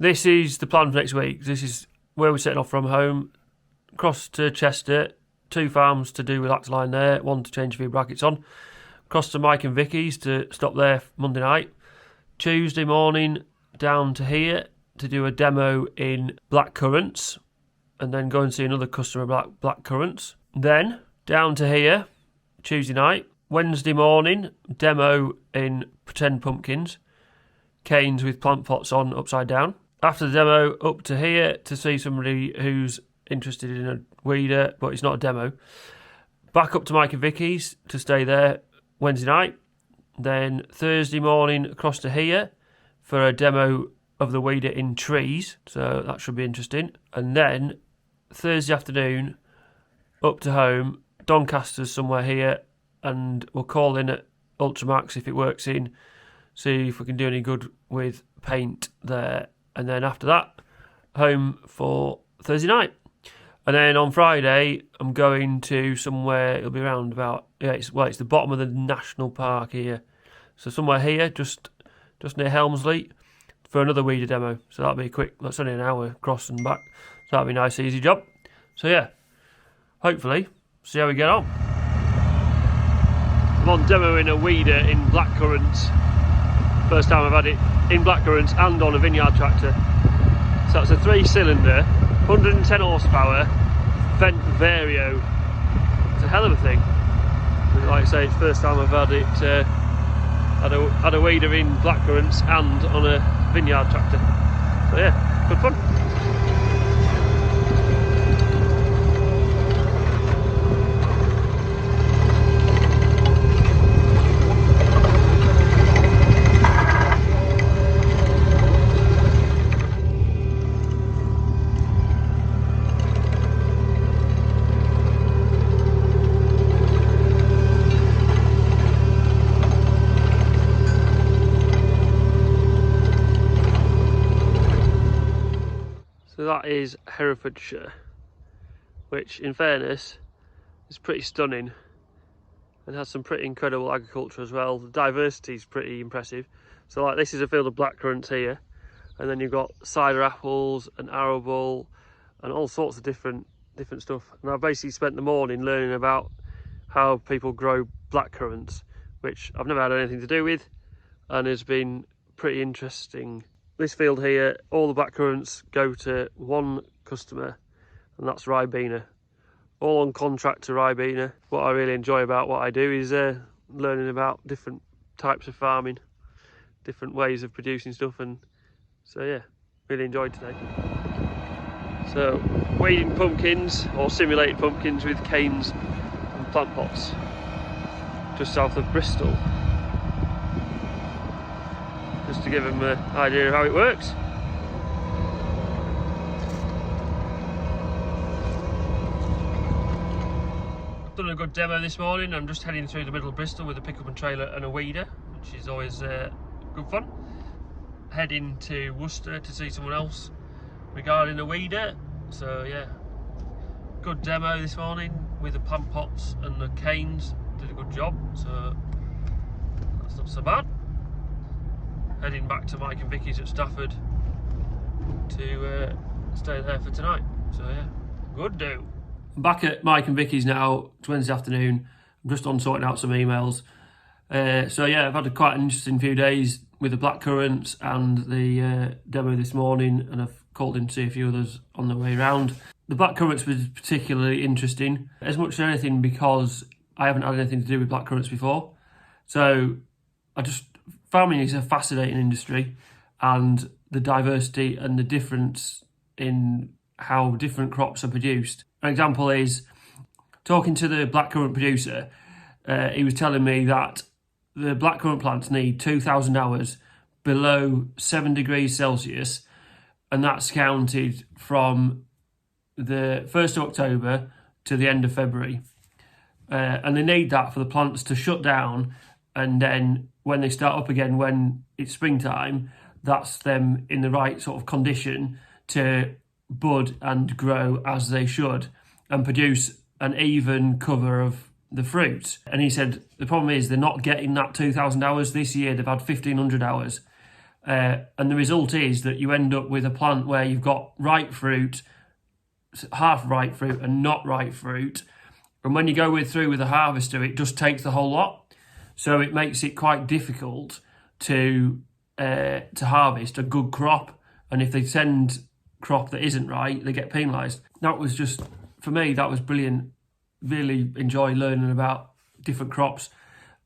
This is the plan for next week. This is where we're setting off from home. Across to Chester, 2 farms to do with that line there, 1 to change a few brackets on. Across to Mike and Vicky's to stop there Monday night. Tuesday morning down to here to do a demo in blackcurrants, and then go and see another customer about blackcurrants. Then down to here Tuesday night. Wednesday morning demo in pretend pumpkins, canes with plant pots on upside down. After the demo, up to here to see somebody who's interested in a weeder, but it's not a demo. Back up to Mike and Vicky's to stay there Wednesday night. Then Thursday morning across to here for a demo of the weeder in trees, so that should be interesting. And then Thursday afternoon up to home, Doncaster's somewhere here, and we'll call in at Ultramax if it works in, see if we can do any good with paint there. And then after that, home for Thursday night. And then on Friday, I'm going to somewhere, it'll be around about, it's the bottom of the national park here. So somewhere here, just near Helmsley, for another weeder demo. So that'll be quick, that's only an hour across and back. So that'll be a nice, easy job. So yeah, hopefully, see how we get on. I'm on demoing a weeder in blackcurrants. First time I've had it in blackcurrants and on a vineyard tractor. So that's a 3-cylinder, 110 horsepower, Vent Vario. It's a hell of a thing. But like I say, it's the first time I've had it, had a weeder in blackcurrants and on a vineyard tractor. So yeah, good fun. So that is Herefordshire, which in fairness is pretty stunning and has some pretty incredible agriculture as well. The diversity is pretty impressive. So like this is a field of blackcurrants here, and then you've got cider apples and arable and all sorts of different stuff. And I've basically spent the morning learning about how people grow blackcurrants, which I've never had anything to do with and has been pretty interesting. This field here, all the blackcurrants go to one customer, and that's Ribena. All on contract to Ribena. What I really enjoy about what I do is learning about different types of farming, different ways of producing stuff, and so yeah, really enjoyed today. So, weeding pumpkins, or simulated pumpkins with canes and plant pots, just south of Bristol. Just to give them an idea of how it works. I've done a good demo this morning. I'm just heading through the middle of Bristol with a pickup and trailer and a weeder, which is always good fun. Heading to Worcester to see someone else regarding a weeder. So yeah, good demo this morning with the plant pots and the canes. Did a good job, so that's not so bad. Heading back to Mike and Vicky's at Stafford to stay there for tonight. So yeah, good do. I'm back at Mike and Vicky's now. It's Wednesday afternoon. I'm just on sorting out some emails. So yeah, I've had quite an interesting few days with the blackcurrants and the demo this morning, and I've called in to see a few others on the way around. The blackcurrants was particularly interesting, as much as anything because I haven't had anything to do with blackcurrants before. So farming is a fascinating industry, and the diversity and the difference in how different crops are produced. An example is talking to the blackcurrant producer. He was telling me that the blackcurrant plants need 2,000 hours below 7 degrees Celsius, and that's counted from the 1st of October to the end of February. And they need that for the plants to shut down, and then when they start up again when it's springtime, that's them in the right sort of condition to bud and grow as they should and produce an even cover of the fruit. And he said the problem is they're not getting that 2,000 hours. This year they've had 1,500 hours, And the result is that you end up with a plant where you've got ripe fruit, half ripe fruit and not ripe fruit. And when you go through with a harvester, it just takes the whole lot. So it makes it quite difficult to harvest a good crop. And if they send crop that isn't right, they get penalised. That was just, for me, that was brilliant. Really enjoy learning about different crops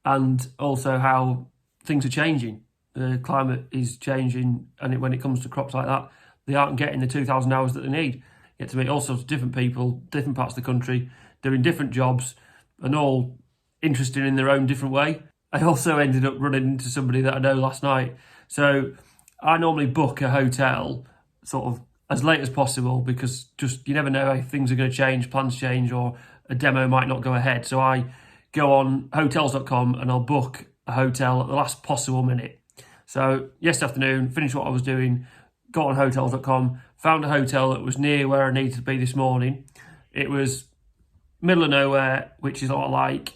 and also how things are changing. The climate is changing, and when it comes to crops like that, they aren't getting the 2,000 hours that they need. You get to meet all sorts of different people, different parts of the country, doing different jobs, and all interested in their own different way. I also ended up running into somebody that I know last night. So I normally book a hotel sort of as late as possible, because just you never know if things are going to change, plans change, or a demo might not go ahead. So I go on hotels.com and I'll book a hotel at the last possible minute. So yesterday afternoon, finished what I was doing, got on hotels.com, found a hotel that was near where I needed to be this morning. It was middle of nowhere, which is a lot like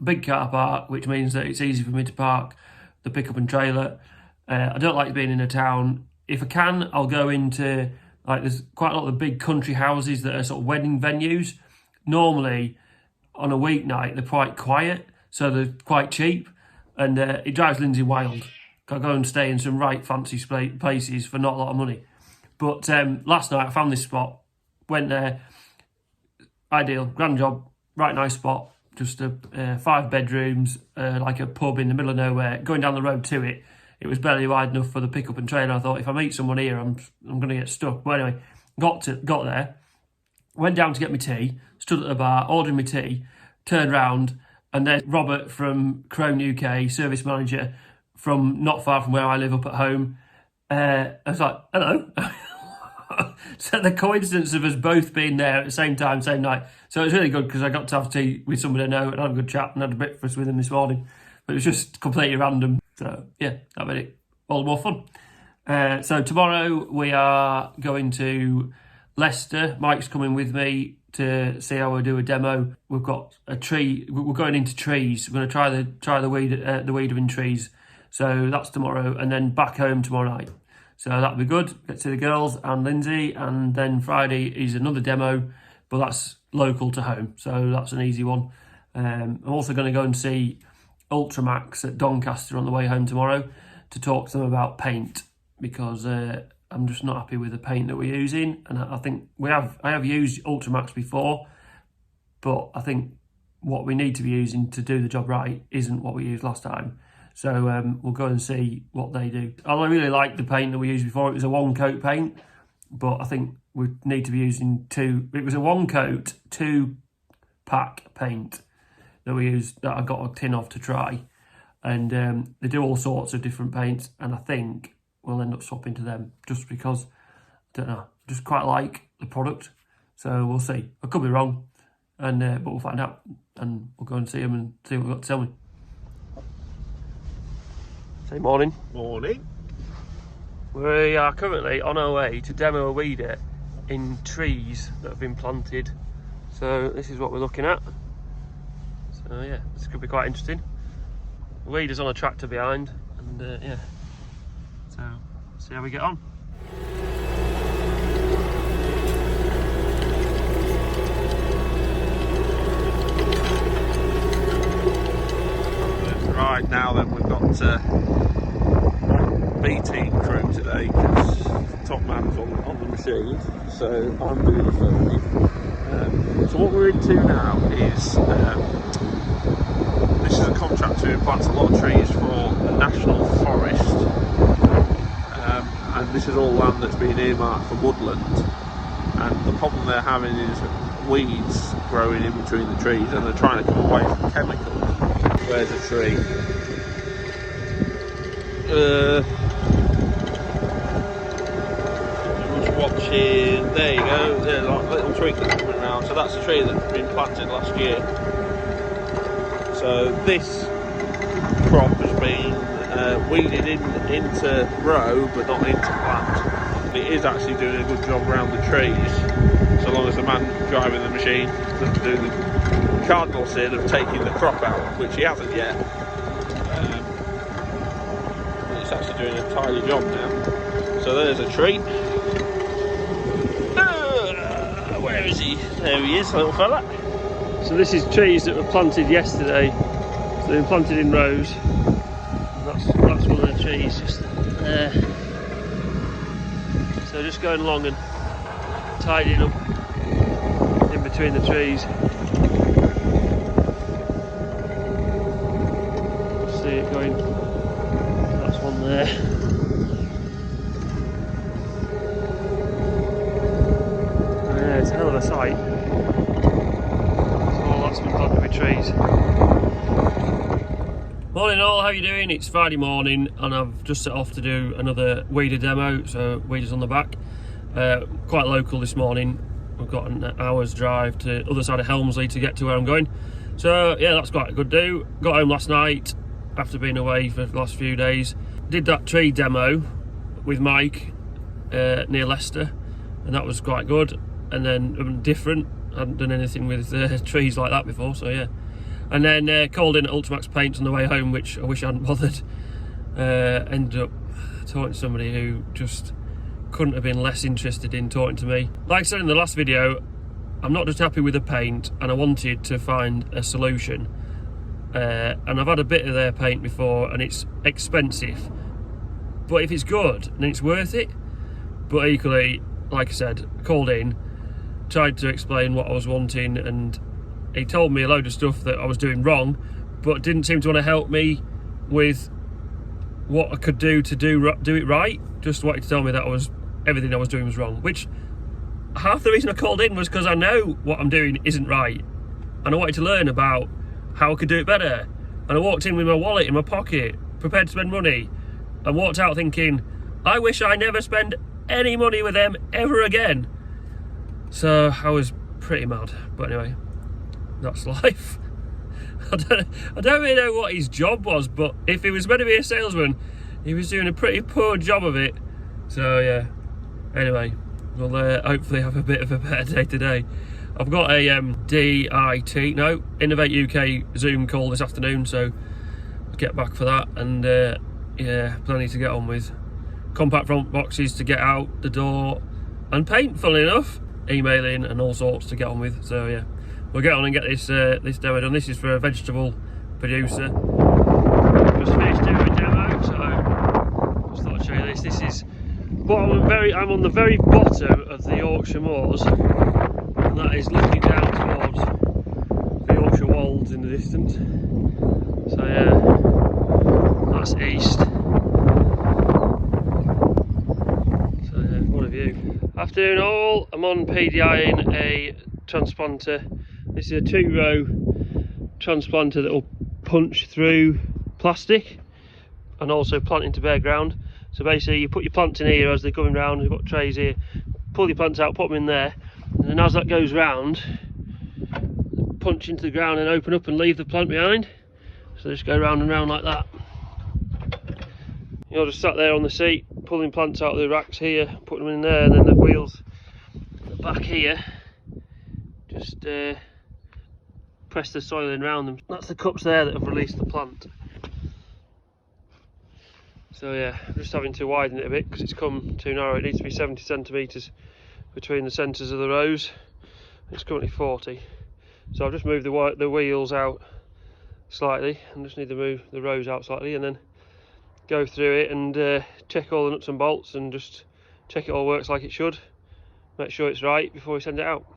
big car park, which means that it's easy for me to park the pickup and trailer. I don't like being in a town. If I can, I'll go into, like, there's quite a lot of the big country houses that are sort of wedding venues. Normally, on a weeknight, they're quite quiet, so they're quite cheap, and it drives Lindsay wild. I go and stay in some right fancy places for not a lot of money. But last night I found this spot, went there, ideal, grand job, right nice spot, just 5 bedrooms, like a pub in the middle of nowhere. Going down the road to it, it was barely wide enough for the pickup and trailer. I thought, if I meet someone here, I'm going to get stuck. But anyway, got there, went down to get my tea, stood at the bar, ordered my tea, turned round, and then Robert from Crone UK, service manager, from not far from where I live up at home. I was like, hello. So the coincidence of us both being there at the same time, same night. So it was really good because I got to have tea with somebody I know and had a good chat and had a breakfast with him this morning. But it was just completely random. So yeah, that made it all the more fun. So tomorrow we are going to Leicester. Mike's coming with me to see how we do a demo. We've got a tree. We're going into trees. We're going to try the weeder in trees. So that's tomorrow, and then back home tomorrow night. So that'll be good. Get to see the girls and Lindsay, and then Friday is another demo, but that's local to home, so that's an easy one. I'm also going to go and see Ultramax at Doncaster on the way home tomorrow to talk to them about paint, because I'm just not happy with the paint that we're using, and I think I have used Ultramax before, but I think what we need to be using to do the job right isn't what we used last time. So we'll go and see what they do. I really like the paint that we used before. It was a 1-coat paint, but I think we need to be using 2. It was a 1-coat, 2-pack paint that we used, that I got a tin of to try. And they do all sorts of different paints, and I think we'll end up swapping to them just because, I don't know, just quite like the product. So we'll see. I could be wrong, and but we'll find out, and we'll go and see them and see what they've got to tell me. Say morning. Morning. We are currently on our way to demo a weeder in trees that have been planted. So this is what we're looking at. So yeah, this could be quite interesting. The weeder's on a tractor behind, and yeah. So see how we get on. Right, now then, we've got B-team crew today because top man's on the machine, so I'm doing the filming. So what we're into now is this is a contractor who plants a lot of trees for the National Forest, and this is all land that's been earmarked for woodland, and the problem they're having is weeds growing in between the trees, and they're trying to come away from chemicals. Where's a tree? Just watching. There you go. There's a little twig that's coming around. So that's a tree that's been planted last year. So this crop has been weeded into row, but not into plant. It is actually doing a good job around the trees, so long as the man driving the machine doesn't do the cardinal sin of taking the crop out, which he hasn't yet. it's actually doing a tidy job now. So there's a tree. Where is he? There he is, little fella. So this is trees that were planted yesterday. So they've been planted in rows. And that's one of the trees just there. So just going along and tidying up in between the trees. See it going. That's one there. Yeah, it's a hell of a sight. So all that's been planted with trees. Morning all, how you doing? It's Friday morning and I've just set off to do another weeder demo, so weeders on the back. Quite local this morning. We've got an hour's drive to the other side of Helmsley to get to where I'm going. So yeah, that's quite a good do. Got home last night after being away for the last few days. Did that tree demo with Mike near Leicester, and that was quite good. And then different, I hadn't done anything with trees like that before, so yeah. And then called in at Ultimax Paints on the way home, which I wish I hadn't bothered. Ended up talking to somebody who just couldn't have been less interested in talking to me. Like I said in the last video, I'm not just happy with the paint, and I wanted to find a solution. And I've had a bit of their paint before, and it's expensive. But if it's good, then it's worth it. But equally, like I said, called in, tried to explain what I was wanting, and he told me a load of stuff that I was doing wrong, but didn't seem to want to help me with what I could do to do it right. Just wanted to tell me that everything I was doing was wrong, which half the reason I called in was because I know what I'm doing isn't right, and I wanted to learn about how I could do it better. And I walked in with my wallet in my pocket, prepared to spend money, and walked out thinking, I wish I never spend any money with them ever again. So I was pretty mad, but anyway, that's life. I don't really know what his job was, but if he was meant to be a salesman, he was doing a pretty poor job of it. So yeah, anyway, we'll hopefully have a bit of a better day today. I've got a Innovate UK Zoom call this afternoon, so I'll get back for that, and yeah, plenty to get on with. Compact front boxes to get out the door, and paint, funnily enough, emailing and all sorts to get on with. So yeah, we'll get on and get this this demo done. This is for a vegetable producer. Just finished doing a demo, so just thought I'd show you this. This is what I'm on the very bottom of the Yorkshire moors, and that is looking down towards the Yorkshire Wolds in the distance. So yeah, that's east. So yeah, what a view. Afternoon all, I'm on PDIing a transplanter. This is a 2-row transplanter that will punch through plastic and also plant into bare ground. So basically you put your plants in here as they're coming round, you've got trays here, pull your plants out, put them in there, and then as that goes round, punch into the ground and open up and leave the plant behind. So just go round and round like that. You're just sat there on the seat, pulling plants out of the racks here, putting them in there, and then the wheels at the back here just press the soil in around them. That's the cups there that have released the plant. So yeah, I'm just having to widen it a bit because it's come too narrow. It needs to be 70 centimetres between the centres of the rows. It's currently 40. So I've just moved the wheels out slightly, and just need to move the rows out slightly, and then go through it and check all the nuts and bolts and just check it all works like it should. Make sure it's right before we send it out.